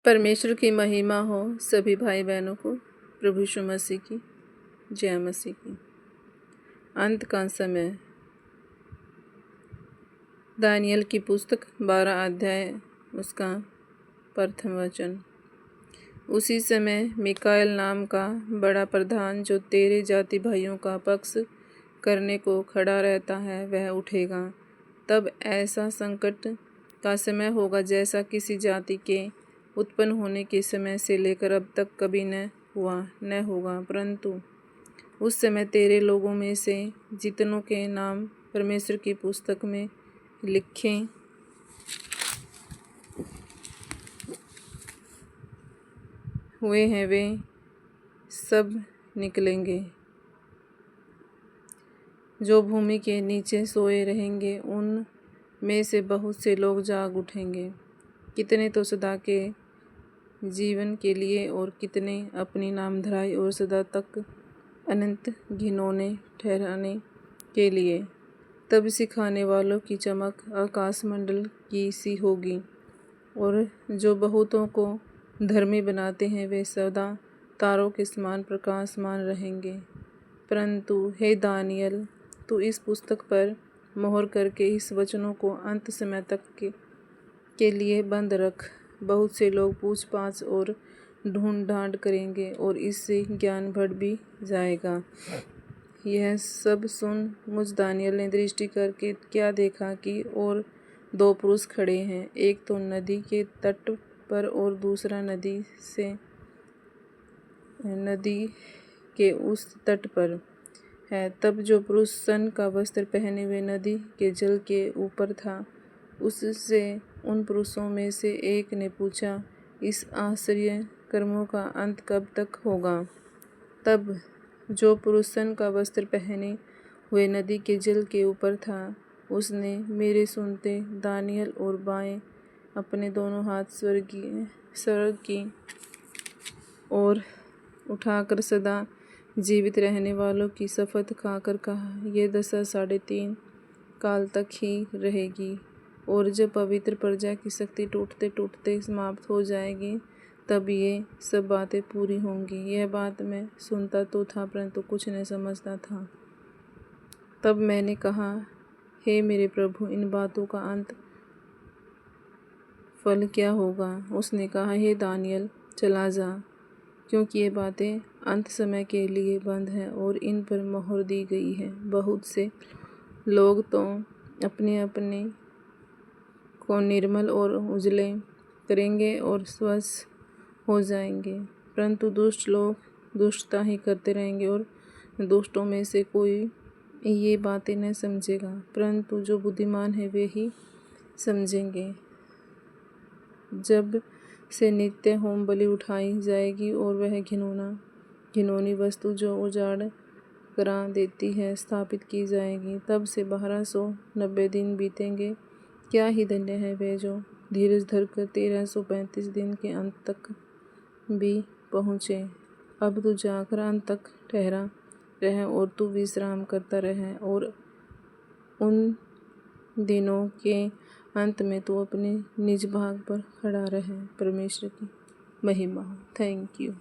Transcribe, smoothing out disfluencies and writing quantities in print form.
परमेश्वर की महिमा हो सभी भाई बहनों को। प्रभु यीशु मसीह की जय मसीह की। अंत का समय। दानियल की पुस्तक 12 अध्याय उसका प्रथम वचन। उसी समय मिकाएल नाम का बड़ा प्रधान जो तेरे जाति भाइयों का पक्ष करने को खड़ा रहता है वह उठेगा। तब ऐसा संकट का समय होगा जैसा किसी जाति के उत्पन्न होने के समय से लेकर अब तक कभी न हुआ न होगा। परंतु उस समय तेरे लोगों में से जितनों के नाम परमेश्वर की पुस्तक में लिखे हुए हैं वे सब निकलेंगे। जो भूमि के नीचे सोए रहेंगे उन में से बहुत से लोग जाग उठेंगे। कितने तो सदा के जीवन के लिए और कितने अपनी नामधराई और सदा तक अनंत घिनौने ठहराने के लिए। तब सिखाने वालों की चमक आकाशमंडल की सी होगी और जो बहुतों को धर्मी बनाते हैं वे सदा तारों के समान प्रकाशमान रहेंगे। परंतु हे दानियल, तू इस पुस्तक पर मोहर करके इस वचनों को अंत समय तक के लिए बंद रख। बहुत से लोग पूछ पाछ और ढूंढ ढांड करेंगे और इससे ज्ञान बढ़ भी जाएगा। यह सब सुन मुझ दानियल ने दृष्टि करके क्या देखा कि और दो पुरुष खड़े हैं, एक तो नदी के तट पर और दूसरा नदी के उस तट पर है। तब जो पुरुष सन का वस्त्र पहने हुए नदी के जल के ऊपर था, उससे उन पुरुषों में से एक ने पूछा, इस आश्चर्य कर्मों का अंत कब तक होगा? तब जो पुरुष सन का वस्त्र पहने हुए नदी के जल के ऊपर था, उसने मेरे सुनते दानियल और बाएं अपने दोनों हाथ स्वर्ग की ओर उठाकर सदा जीवित रहने वालों की शपथ खाकर कहा, ये दशा 3.5 काल तक ही रहेगी। और जब पवित्र प्रजा की शक्ति टूटते टूटते समाप्त हो जाएगी तब ये सब बातें पूरी होंगी। यह बात मैं सुनता तो था परंतु कुछ नहीं समझता था। तब मैंने कहा, हे मेरे प्रभु, इन बातों का अंत फल क्या होगा? उसने कहा, हे दानियल, चला जा, क्योंकि ये बातें अंत समय के लिए बंद हैं और इन पर मोहर दी गई है। बहुत से लोग तो अपने अपने को निर्मल और उजले करेंगे और स्वस्थ हो जाएंगे, परंतु दुष्ट लोग दुष्टता ही करते रहेंगे और दुष्टों में से कोई ये बातें न समझेगा, परंतु जो बुद्धिमान है वे ही समझेंगे। जब से नित्य होम बलि उठाई जाएगी और वह घिनौनी वस्तु जो उजाड़ करा देती है स्थापित की जाएगी, तब से 1290 दिन बीतेंगे। क्या ही धन्य है वे जो धीरज धरकर 1335 दिन के अंत तक भी पहुँचे। अब तू जाकर अंत तक ठहरा रह और तू विश्राम करता रह और उन दिनों के अंत में तू अपने निज भाग पर खड़ा रहे। परमेश्वर की महिमा हो। Thank you.